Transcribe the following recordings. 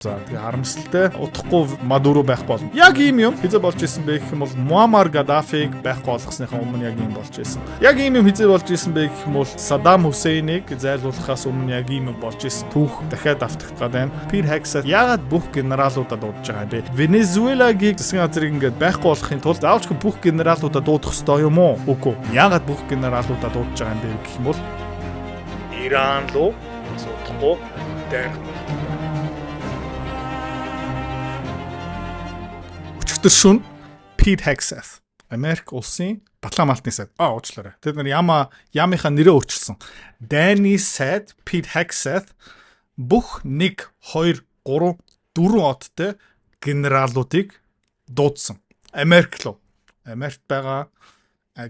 За тэгээ харамсалтай удахгүй Мадуро байх болно. Яг ийм юм хизээ болж исэн бэ гэх юм бол Муаммар Гадафиг байхгүй болгосныхаа өмнө яг ийм болж исэн. Яг ийм юм хизээ болж исэн бэ гэх юм бол Саддам Хусейнийг зайлуулахаас өмнө яг ийм юм болж исэн. Түүх дахиад автагдаад байна. Пир Хексет яагаад бүх генералуудаа дуудаж байгаа юм бэ? Венезуэлагийг засгийн газрыг ингээд байхгүй болохын тулд заавч бүх генералуудаа дуудах ёстой юм уу? Үгүй. Яагаад бүх генералуудаа дуудаж байгаа юм бэ гэх юм бол Иран руу удахгүй дайрах. Өчигдөр шөнө Pete Hegseth Америк улсын Батлан малтны сайд уучлаарай. Тэд нар ямынхаа нэрээ өөрчилсөн. Дайны сайд Pete Hegseth бүх 1 2 3 4 одтой генералуудыг дуудсан. Америк руу. Америкт байгаа,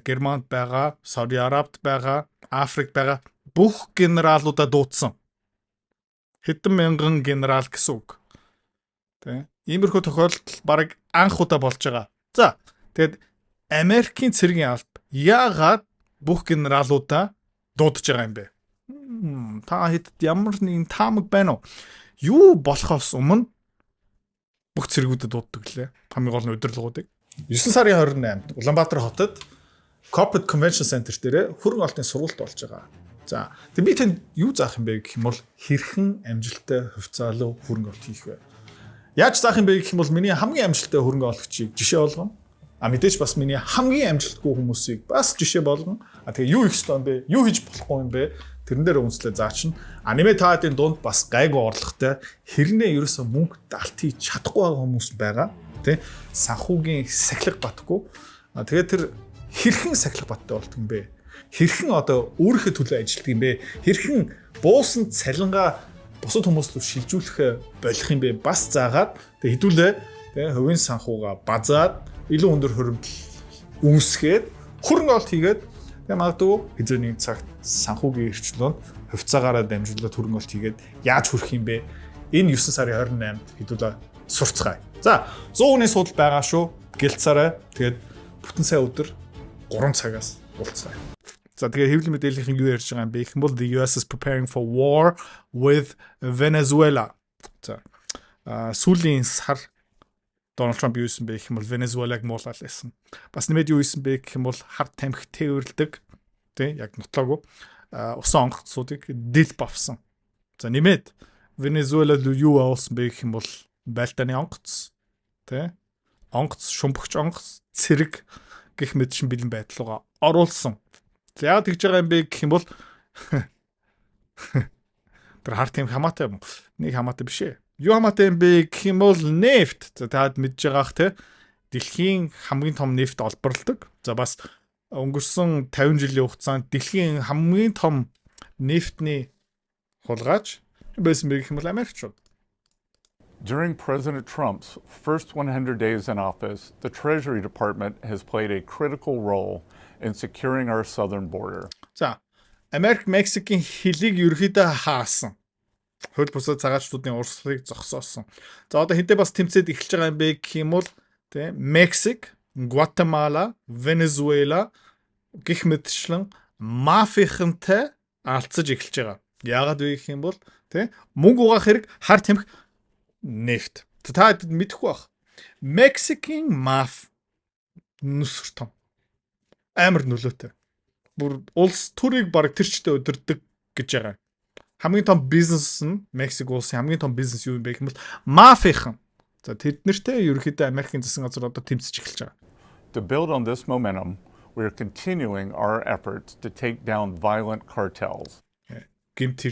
Германд байгаа, Сауди Арабид байгаа, Африкт байгаа бүх генералуудаа дуудсан. Хэдэн мянган генерал гэсэн үг. Тэ? Иймэрхүү тохиолдол бараг анх удаа болж байгаа. За, тэгэд Америкийн цэргийн алба яагаад бүх генералуудаа дуудаж байгаа юм бэ? Та хэд ямар нэгэн таамаг байна уу? Юу болохоос өмнө бүх цэргүүдэд дууддаг лээ. Хамгийн гол нь удирдлагуудыг. 9 сарын 28-нд Улаанбаатар хотод Corporate Convention Center дээр хөрөнгө олонтын сургалт болж байгаа. За, тэг би тэнд юу заах юм бэ гэх юм бол хэрхэн амжилттай хувьцаалуу хөрөнгө олонт хийх вэ? Яаж заах юм бэ гэх юм бол миний хамгийн амжилттай хөрөнгө оологчийг жишээ болгоно. Мэдээж бас миний хамгийн амжилтгүй хүмүүсийг бас жишээ болгоно. Тэгээ юу хийх ёстой юм бэ? Юу хийж болохгүй юм бэ? Тэрэн дээр үнслээ заачна. Аниме таадын дунд бас гайгүй орлоготой хэрнээ ерөөсөө мөнгө далт хийж чадахгүй байгаа хүмүүс байгаа. Тэ? Санхүүгийн сахилга батгүй. Тэгээд тэр хэрхэн сахилга баттай болт юм бэ? Хэрхэн одоо өөрийнхөө төлөө ажилладаг юм бэ? Хэрхэн буусан цалингаа бусад хүмүүс рүү шилжүүлэх болох юм бэ? Бас заагаад тэг хэдүүлээ тэг хувийн санхугаа базаад илүү өндөр хөрөмтөл үүсгээд хөрөнгө олт хийгээд тэг магадгүй хэзээ нэг цагт санхүүгийн эрхчлөөнд хувьцаагаараа дамжуулаад хөрөнгө олт хийгээд яаж хүрэх юм бэ? Энэ 9 сарын 28-нд хэдүүлээ сурцгаая. За 100 хүний судал байгаа шүү. Гэлцаарай. Тэгээд бүтэн сая өдөр 3 цагаас уулзцгаая. За тэгээ хэвлэл мэдээллийн юу ярьж байгаа юм бэ? Их юм бол the US is preparing for war with Venezuela. За сүүлийн сар Дональд Трамп юу хийсэн бэ гэх юм бол Венезуэлагийг муулаад байсан. Бас нэмээд юу хийсэн бэ гэх юм бол хард тамхи тээвэрлдэг тий яг нотлоогүй усан онгоцуудыг дил бавсан. За нэмээд Венезуэла юу авсан бэ гэх юм бол байлдааны онгоц тий онгоц шумбагч онгоц цэрэг гэх мэт шин бэлэн байдлууга оруулсан. За яагаад тэгж байгаа юм бэ гэх юм бол тэр хард тамхи хамаатай юм. Нэг хамаатай биш ээ. Юу хамаатай юм бэ гэх юм бол нефт. За таад мэдж байгаах те дэлхийн хамгийн том нефт олборлдог. За бас өнгөрсөн 50 жилийн хугацаанд дэлхийн хамгийн том нефтний хулгайч байсан бэ гэх юм бол Америкчууд. During President Trump's first 100 days in office, the Treasury Department has played a critical role in securing our southern border. За Америк Мексикийн хөлийг ерөөхдөө хаасан. Хөл бусад цагаачдуудын урсгалыг зогсоосон. За одоо хэдээ бас тэмцээд эхэлж байгаа юм бэ гэх юм бол тий Мексик, Гватемала, Венезуэла гэх мэтчлэн мафийнхантай алцаж эхэлж байгаа. Яагаад вэ гэх юм бол тий мөнгө угаах хэрэг хар тамхи нефт. Та мэдэхгүй бах. Мексикийн маф нүсэр том. Амар нөлөөтэй. Бүр улс төрийг баг тэрчтэй өдөрдөг гэж байгаа. Хамгийн том бизнес нь Мексик улсын хамгийн том бизнес юу юм бэ гэх юм бол мафийнхан. За тэд нэртэй ерөөхдөө Америкийн засгийн газар одоо тэмцэж эхэлж байгаа. To build on this momentum, we are continuing our efforts to take down violent cartels. Гэмт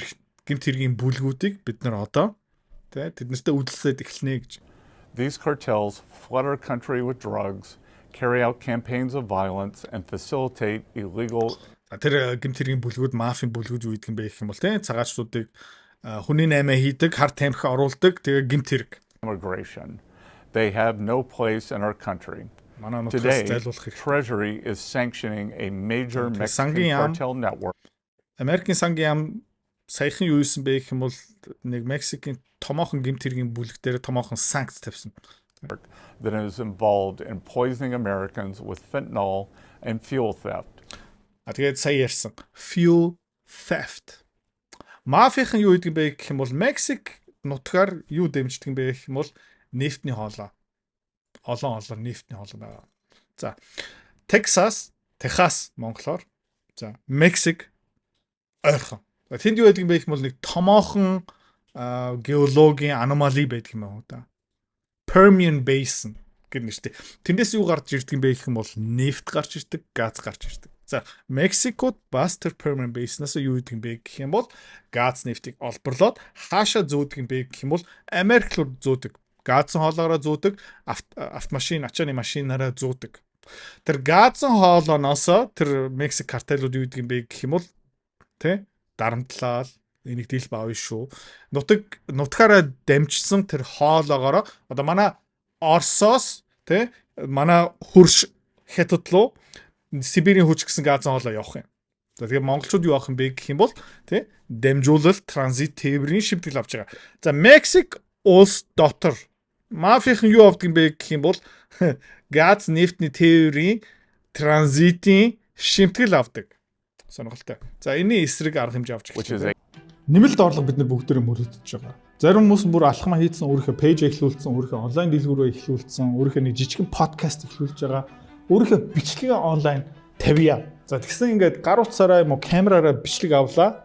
хэргийн бүлгүүдийг бид нар одоо тэднэртэй үдлсээд эхэлнэ гэж. These cartels flood our country with drugs, carry out campaigns of violence and facilitate illegal. Тэр гэмт хэргийн бүлгүүд мафийн бүлгүүд юу гэдэг юм бэ гэх юм бол цагаачдуудыг хүний наймаа хийдэг, хар тамхи оруулдаг, тэгээ гэмт хэрэг. Immigration. They have no place in our country. Today, Treasury is sanctioning a major Mexican cartel network. Америкийн сангийн яам саяхан юу хийсэн бэ гэх юм бол нэг Мексикийн томоохон гэмт хэргийн бүлэг дээр томоохон санкц тавьсан. That is involved in poisoning Americans with fentanyl and fuel theft. Тэгээд сая ярьсан fuel theft. Мафийнхан юу гэдэг бэ гэх юм бол Мексик нутгаар юу дэмждэг юм бэ гэх юм бол нефтний хоолой. Олон нефтний хоолой байгаа. За Техас монголоор. За Мексик ойрхон. Тэнд юу байдаг юм бэ гэх юм бол нэг томоохон геологийн аномали байдаг юм байна уу та. Permian Basin гэдэг нэртэй. Тэндээс юу гарч ирдэг юм бэ гэх юм бол нефт гарч ирдэг, газ гарч ирдэг. За Мексикод бас тэр Permian Basin-аас юу гэдэг юм бэ гэх юм бол газ нефтийг олборлоод хаашаа зөөдөг юм бэ гэх юм бол Америк руу зөөдөг. Газын хоолоороо зөөдөг, автомашин, ачааны машинаараа зөөдөг. Тэр газын хоолооноос тэр Мексик картелууд юу гэдэг юм бэ гэх юм бол тэ дарамтлал энийг дийл баав шүү. Нутгаараа дамжсан тэр хоолоогоороо одоо манай Оросоос тэ манай хөрш хятад руу Сибирийн хүч гэсэн газан хоолоо явах юм. За тэгээ монголчууд юу авах юм бэ гэх юм бол тэ дамжуулалт транзит тээврийн шимтгэл авч байгаа. За Мексик улс дотор мафийн юу авдаг юм бэ гэх юм бол газ нефтний тээврийн транзитийн шимтгэл авдаг. Сонирхолтой. За энэний эсрэг арга хэмжээ авч эхэлсэн. Нэмэлт орлого бид нар бүгдээрээ мөрөдөж байгаа. Зарим хүмүүс бүр алхмаа хийцэн өөрийнхөө пэйж эхлүүлсэн, өөрийнхөө онлайн дэлгүүрөө эхлүүлсэн, өөрийнхөө нэг жижигхэн подкаст эхлүүлж байгаа. Өөрийнхөө бичлэгээ онлайн тавья. За тэгсэн ингээд гар утсаараа юм уу камераараа бичлэг авлаа.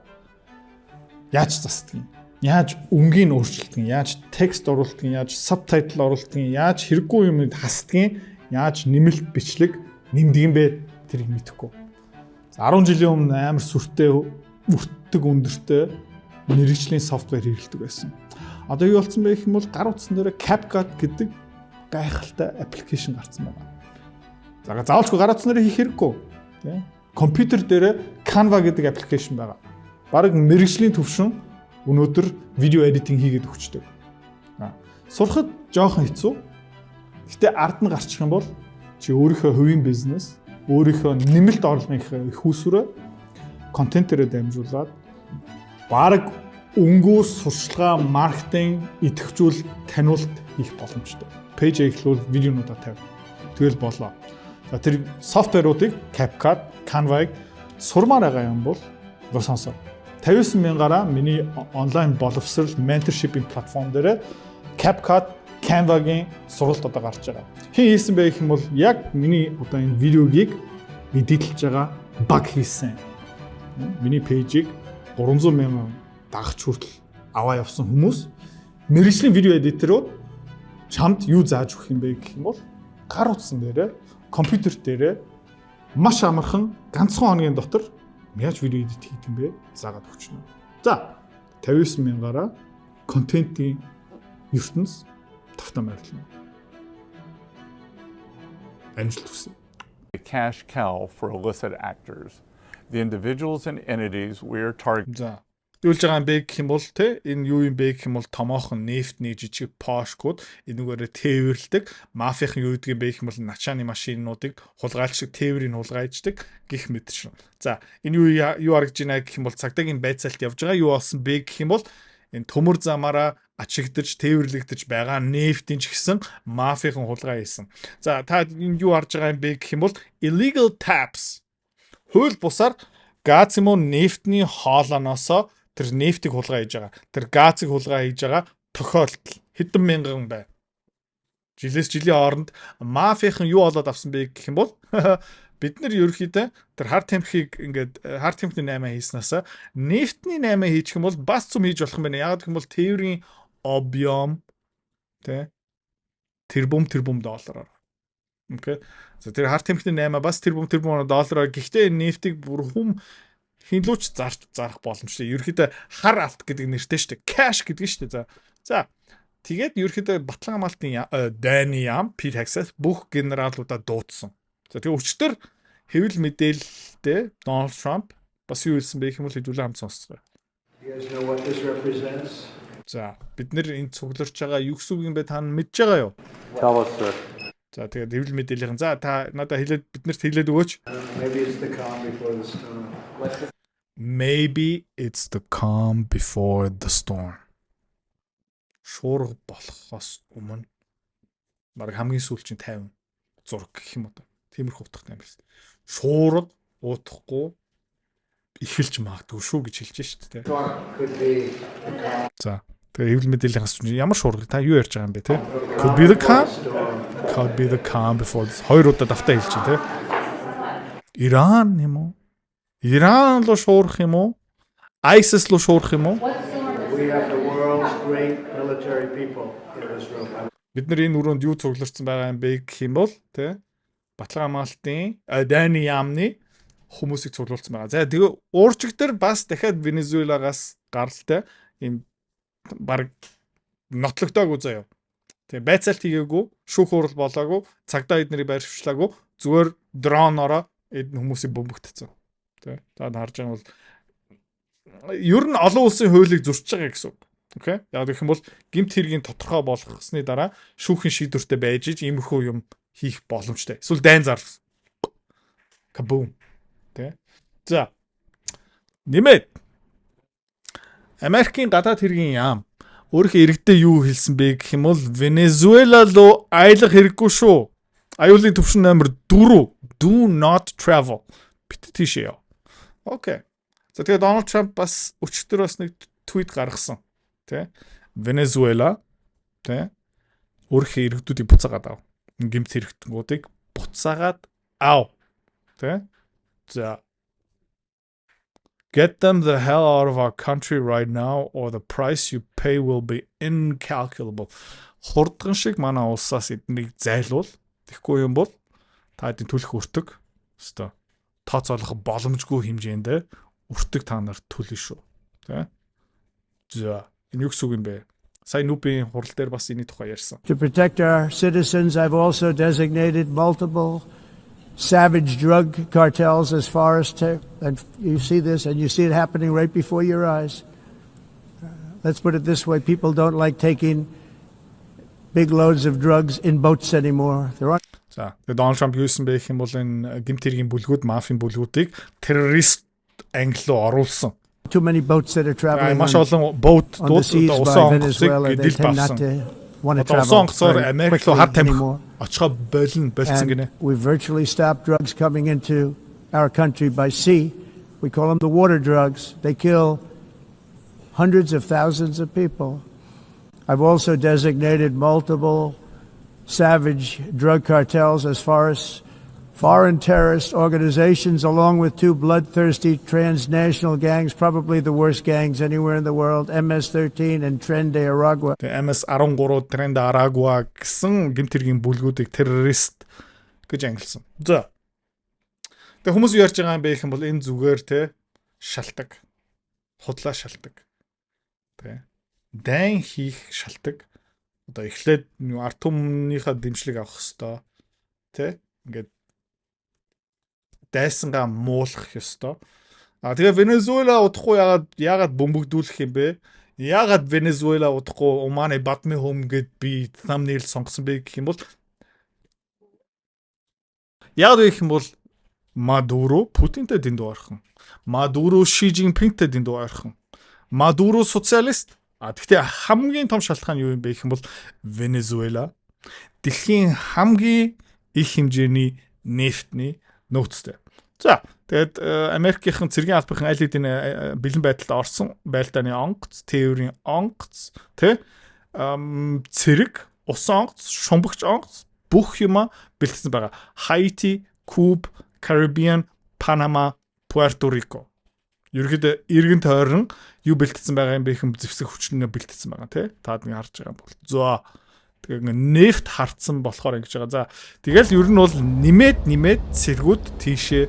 Яаж засдаг юм? Яаж өнгийг өөрчилдөг юм? Яаж текст оруулдаг юм? Яаж сабтайтл оруулдаг юм? Яаж хэрэггүй юмыг хасдаг юм? Яаж нэмэлт бичлэг нэмдэг юм бэ? Тэрийг мэдэхгүй. 10 жилийн өмнө амар сүртэй, өртөг өндөртэй мэргэжлийн софтвер хэрэглэдэг байсан. Одоо юу болсон бэ гэх юм бол гар утсан дээр CapCut гэдэг гайхалтай аппликейшн гарсан байна. За заавалчгүй гар утсан дээр хийх хэрэггүй. Тийм. Компьютер дээр Canva гэдэг аппликейшн байгаа. Бараг мэргэжлийн төвшин өнөөдөр видео эдитинг хийгээд өгчдөг. Сурахад жоохон хэцүү. Гэтэ ард нь гарчих юм бол чи өөрийнхөө хувийн бизнес, өөрийнхөө нэмэлт орлогын их усүрээ контентээрээ дамжуулаад бараг өнгөө сурчлагаа, маркетинг, идэвхжүүл, таниулт хийх боломжтой. Пэйж эхлүүл видеонуудаа тавь. Тэгэл болоо. За тэр софтверуудыг CapCut, Canva-ыг сурмаар байгаа юм бол сонсоо. 59 мянгараа миний онлайн боловсрал менторшипийн платформ дээр CapCut, Canva-гийн сургалт одоо гарч байгаа. Хин хийсэн бэ гэх юм бол яг миний одоо энэ видеогийг эдитлж байгаа баг хийсэн. Миний пэйжийг 300 мянган дагагч хүртэл аваа явсан хүмүүс мэргэжлийн видео эдиторууд чамд юу зааж өгөх юм бэ гэх юм бол гар утсан дээр компьютер дээр маш амархан ганцхан хоногийн дотор яаж видео эдит хийх юм бэ заагаад өгчнө. За 59 мянгаараа контентын ертөнц тавтан байрлана. Амжилт хүсье. A cash cow for illicit actors. The individuals and entities we are targeting. За юулж байгаа юм бэ гэх юм бол те энэ юу юм бэ гэх юм бол томоохон нефтний жижиг пошкууд энүүгээрээ тээвэрлдэг мафийн юу гэдэг юм бэ гэх юм бол начааны машинуудыг хулгайлчдаг тээврийг хулгайчдаг гэх мэт шин. За энэ юу харагдж байна гэх юм бол цагдаагийн байцаалт явж байгаа юу болсон бэ гэх юм бол энэ төмөр замаараа ачигдж тээвэрлэгдэж байгаа нефтийн ч гэсэн мафийн хулгай хийсэн. За та энэ юу харж байгаа юм бэ гэх юм бол illegal taps хууль бусаар газ юм уу нефтний хоолооноосоо тэр нефтийг хулгай хийж байгаа. Тэр газыг хулгай хийж байгаа тохиолдол хэдэн мянган бай. Жилээс жилийн хооронд мафийн юу болоод авсан бэ гэх юм бол бид нар ерөөхдөө тэр хар тамхиг ингээд хар тамхины 8 хийснээс нефтний 8 хийчих юм бол бас цум хийж болох юм байна. Яг гэх юм бол тээврийн объем тэ тэрбум доллараар. Окей. За тэр хар тамхины 8 бас тэрбум доллараар гэхдээ нефтийг бүр хүм хинлүүч зарах боломжтой. Ерөөхдөө хар алт гэдэг нэртэй шүү дээ. Cash гэдэг шүү дээ. За тэгээд ерөөхдөө Батлан хамгаалтын дайны яам PTAX-аас бүх генералуудаа дуудсан. За тэгээд өчтөр хэвлэл мэдээлэлтэй Donald Trump бас юу хэлсэн бэ гэх юм бол хэдүүлээ хамт сонсцгоо. За бид нэр энэ цугларч байгаа юу гэсэн үг юм бэ та мэдж байгаа юу? Tell us sir. За тэгээд хэвлэл мэдээллийн за та надад хэлээд биднэрт хэлээд өгөөч. Maybe it's the calm before the storm. Шуурга болохоос өмнө баг хамгийн сүүлчийн 50 зураг гэх юм уу. Тиймэрхүү утгатай юм байна. Шуурга уутахгүй эхэлж магадгүй шүү гэж хэлж шүү дээ. За Тэгээ хэвлэл мэдээллийн хасч ямар шуурга та юу ярьж байгаа юм бэ те? Could be the calm before this. Хоёр удаа давтаа хэлж чинь те. Иран юм уу? Иран руу шуурах юм уу? ISIS руу шуурах юм уу? We have the world's great military people in this room. Бид нар энэ өрөөнд юу цугларсан байгаа юм бэ гэх юм бол те Батлан хамгаалтын Дайны яамны хүмүүсийг цуглуулсан байгаа. За тэгээ уурчиг дээр бас дахиад Венезуелагаас гаралтай ийм баг нотлогдоогүй заяа. Тэгээ байцаалт хийгээгүй, шүүх хурал болоогүй, цагдаа эднэрийг байршуулаагүй, зүгээр дронороо эдэн хүмүүсийг бөмбөгдсөн. Тэ та харж байгаа бол ер нь олон улсын хуулийг зөрчиж байгаа гэсэн үг. Окей. Яг гэх юм бол гэмт хэргийн тодорхой болгосны дараа шүүхийн шийдвэртэй байж иж иймэрхүү юм хийх боломжтой. Эсвэл дайн зар. Кабум. Тэ. За. Нэмээд Америкийн гадаад хэргийн яам өөрийнхөө иргэдэд юу хэлсэн бэ гэх юм бол Венезуэла руу аялах хэрэггүй шүү. Аюулын түвшин номер 4 do not travel. Бит тийшээ яа. Окей. За тэгээд Дональд Трамп бас өчигдөр бас нэг твит гаргасан. Тэ? Венезуэла тэ өөрийнхөө иргэдүүдийг буцаагаад ав. Гэмт хэрэгтгүүдийг буцаагаад ав. Тэ? За Get them the hell out of our country right now or the price you pay will be incalculable. Хурдган шиг манай улсаас эднийг зайлуул. Тэгэхгүй юм бол та эдийн төлөх өртөг. Өстой. Тооцоолох боломжгүй хэмжээнд өртөг та нарт төлнө шүү. Тэ? За, энэ юу гэсэн үг юм бэ? Сая нүбийн хурал дээр бас энэ тухай ярьсан. To protect our citizens, I've also designated multiple savage drug cartels as far as and you see this and you see it happening right before your eyes. Let's put it this way, people don't like taking big loads of drugs in boats anymore. За, Donald Trump юусэн бэ гэх юм бол энэ гэмт хэргийн бүлгүүд, мафийн бүлгүүдийг террорист англи руу оруулсан. Too many boats that are traveling Маш олон боутууд усан онгоцыг дил бавсан. Усан онгоцоор Америк руу хад тамхи очихо болцсон гинэ. We virtually stopped drugs coming into our country by sea. We call them the water drugs. They kill hundreds of thousands of people. I've also designated multiple savage drug cartels as far as foreign terrorist organizations, along with two bloodthirsty transnational gangs, probably the worst gangs anywhere in the world, MS-13 and Tren de Aragua. MS-13 Tren de Aragua гэсэн гэмт хэргийн бүлгүүдийг террорист гэж ангилсан. За. Тэгээ хүмүүс юу ярьж байгаа юм бэ гэх юм бол энэ зүгээр те шалтгаан, худлаа шалтгаан. Тэ. Дайн хийх шалтгаан. Одоо эхлээд ард түмнийхээ дэмжлэг авах хэвээр тэ ингээд дайсангаа муулах ёстой. Тэгээ Венезуэла удахгүй яагаад бөмбөгдүүлэх юм бэ? Яагаад Венезуэла удахгүй Уманы Бадми Home гэд би thumbnail сонгосон бэ гэх юм бол яагаад гэх юм бол Мадуро Путинтэй дэндүү ойрхон. Мадуро Ши Жинпингтэй дэндүү ойрхон. Мадуро социалист. Гэхдээ хамгийн том шалтгаан юу юм бэ гэх юм бол Венезуэла дэлхийн хамгийн их хэмжээний нефтний нөөцтэй. За тэгээд Америкийн цэргийн албахийн аль хэдийн бэлэн байдалд орсон байлдааны онгоц, тээврийн онгоц, тэ цэрэг, усан онгоц, шумбагч онгоц бүх юма бэлтгэсэн байгаа. Haiti, Cuba, Caribbean, Panama, Puerto Rico. Ерөнхийдөө иргэн тойрон юу бэлтгэсэн байгаа юм бэ гэм зэвсэг хүчнээ бэлтгэсэн байгаа тий. Таад нэг харж байгаа юм бол. За тэгээ нефт хартсан болохоор ингэж байгаа. За тэгэл ер нь бол нэмээд цэргүүд тийшээ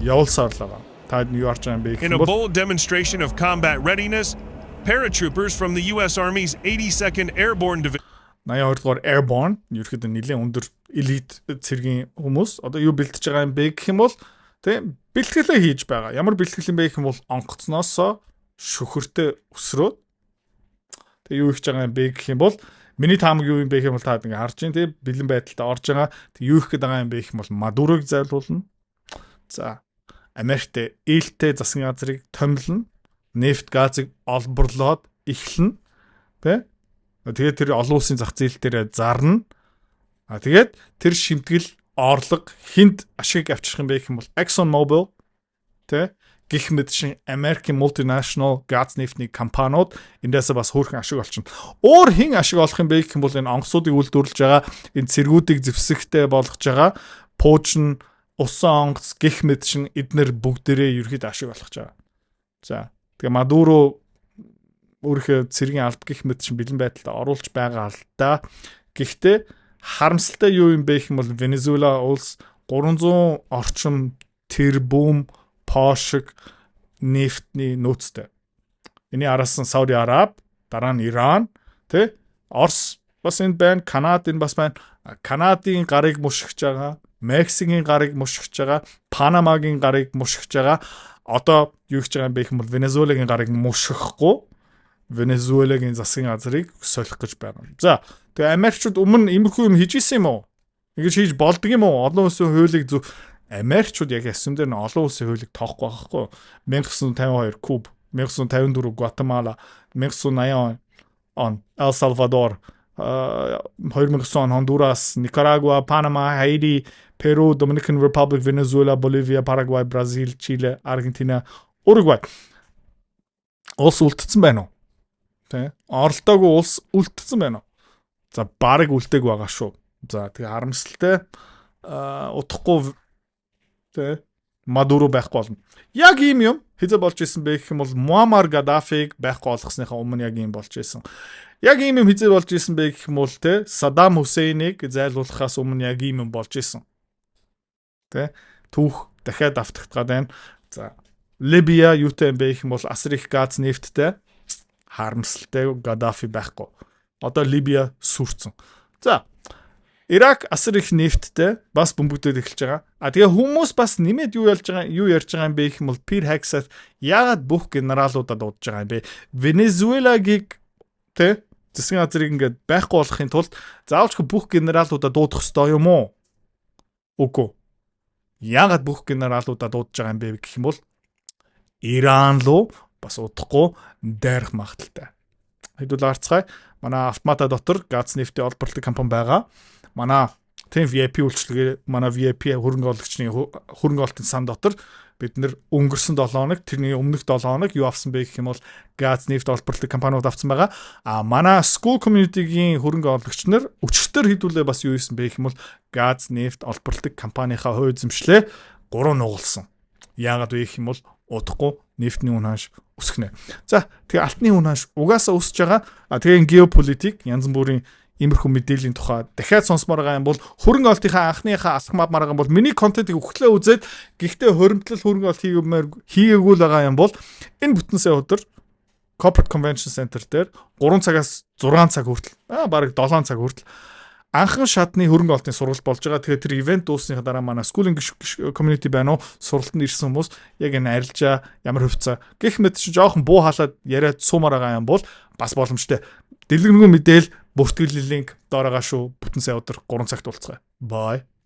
явуулсаар л байгаа. Таад юу харж байгаа юм бэ гэм In a bold demonstration of combat readiness, paratroopers from the US Army's 82nd Airborne Division 82 дугаар Airborne ерөнхийдөө нэлээд өндөр элит цэргийн хүмүүс одоо юу бэлтэж байгаа юм бэ гэх юм бол тий бэлтгэлээ хийж байгаа. Ямар бэлтгэл юм бэ гэх юм бол онгоцноос шөхөртэй өсрөөд тэгээ юу хийж байгаа юм бэ гэх юм бол миний таамаг юу юм бэ гэх юм бол та ингэ харж байна тий бэлэн байдалтай орж байгаа. Тэг юу их гээд байгаа юм бэ гэх юм бол Мадурог зайлуулна. За Америкт ээлтэй засгийн газрыг томилно. Нефт газыг олборлоод эхлэнэ. Тэ? Тэгээд тэр олон улсын зах зээл дээр зарна. Тэгээд тэр шимтгэл орлого хинд ашиг авчрах юм бэ гэх юм бол Exxon Mobil тэ гэх мэтчин Америкийн multinational газ нефтний компаниуд эндээс бас хөөрхөн ашиг олчихно. Өөр хэн ашиг олох юм бэ гэх юм бол энэ онгоцуудыг үйлдвэрлэж байгаа, энэ цэргүүдийг зэвсэгтэй болгож байгаа, пуужин, усан онгоц гэх мэтчин эднэр бүгдээрээ ерөөд ашиг олгож байгаа. За тэгээ Мадуро өөрийнхөө цэргийн алба гэх мэтчин бэлэн байдалд оруулж байгаа л да. Гэхдээ харамсалтай юу юм бэ гэх юм бол Венезуэла улс 300 орчим тэрбум пошиг нефтний нөөцтэй. Эний араас нь Сауди Араб, дараа нь Иран, тэ Орос бас энд байна, Канада энэ бас байна. Канадын гарыг мушгиж байгаа, Мексикийн гарыг мушгиж байгаа, Панамагийн гарыг мушгиж байгаа. Одоо юу хийж байгаа юм бэ гэх юм бол Венезуэлагийн гарыг мушгихгүй Венезуэлагийн засгийн газрыг солих гэж байгаа. За, тэгээ Америкчууд өмнө иймэрхүү юм хийж исэн юм уу? Ингэж хийж болдго юм уу? Олон улсын хуулийг Америкчууд яг яссан дээр нь олон улсын хуулийг тоохгүй байхгүй. 1952 Куб, 1954 Гватемала, 1980 он Эл Салвадор, 2009 он Хондурас, Никарагуа, Панама, Хаити, Перу, Dominican Republic, Venezuela, Bolivia, Paraguay, Brazil, Chile, Argentina, Uruguay. Улс үлдсэн байна уу? Тэ? Оролдоогүй улс үлдсэн байна уу? За барыг үлдээг байгаа шүү. За тэгээ харамсалтай утахгүй тэ Мадуро байхгүй болно. Яг ийм юм хэзээ болж исэн бэ гэх юм бол Муаммар Гаддафиг байхгүй болгосныхаа өмнө яг ийм болж исэн. Яг ийм юм хэзээ болж исэн бэ гэх юм бол тэ Саддам Хусейнийг зайлуулахаас өмнө яг ийм юм болж исэн. Тэ түүх дахиад автагдгаад байна. За Либия юутай юм бэ гэх юм бол асар их газ нефттэй харамсалтай Гаддафи байхгүй. Одоо Либия сүрцэн. За Ирак асар их нефттэй бас бөмбөгдөд эхэлж байгаа. Тэгээ хүмүүс бас нэмээд юу ярьж байгаа юм бэ гэх юм бол Pete Hegseth яагаад бүх генералуудад дуудаж байгаа юм бэ? Венезуэлагийг тэ засгийн газрыг ингээд байхгүй болохын тулд заавалчгүй бүх генералуудад дуудах ёстой юм уу? Үгүй. Яагаад бүх генералуудад дуудаж байгаа юм бэ гэх юм бол Иран руу бас удахгүй дайрах магадaltaй. Хэдүүл арцгай манай автомата дотор газ нефтийн олборлогын компани байгаа. Манай тийм VIP үйлчлэгээ манай VIP хөрөнгө оруулагчны хөрөнгө оруулалтын сан дотор бид нэр өнгөрсөн 7 хоног тэрний өмнөх 7 хоног юу авсан бэ гэх юм бол газ нефт олборлогын компаниуд авсан байгаа. Манай school community-гийн хөрөнгө оруулагч нар өчигдөр хэдүүлээ бас юу хийсэн бэ гэх юм бол газ нефт олборлогын компанийнхаа хувь эзэмшлээ 3 нугалсан. Яагаад вэ гэх юм бол удахгүй нефтний үнэ өсгөнэ. За тэгээ алтны үнэ угаасаа өсөж байгаа. Тэгээ геополитик янз бүрийн иймэрхүү мэдээллийн тухай дахиад сонсомоор байгаа юм бол хөрөнгө оруулалтынхаа анхныхаа алхмаар байгаа юм бол миний контентыг өгөхлөө үзээд гэхдээ хоримтлал хөрөнгө оруулалт хийгээгүй л байгаа юм бол энэ бүтэн сая өдөр Corporate Convention Center дээр 3 цагаас 6 цаг хүртэл бараг 7 цаг хүртэл анхан шатны хөрөнгө оруулалтын сургалт болж байгаа. Тэгэхээр тэр ивент дуусныхаа дараа манай School English community байна уу? Сургалтанд ирсэн хүмүүс яг энэ арилжаа ямар хөвцөө гэх мэт чи жоохон буу халаад яриад суумаар байгаа юм бол бас боломжтой. Дэлгэрэнгүй мэдээл бүртгэлийн линк доороо шүү. Бүтэн сая өдөр 3 цагт уулзъя. Bye.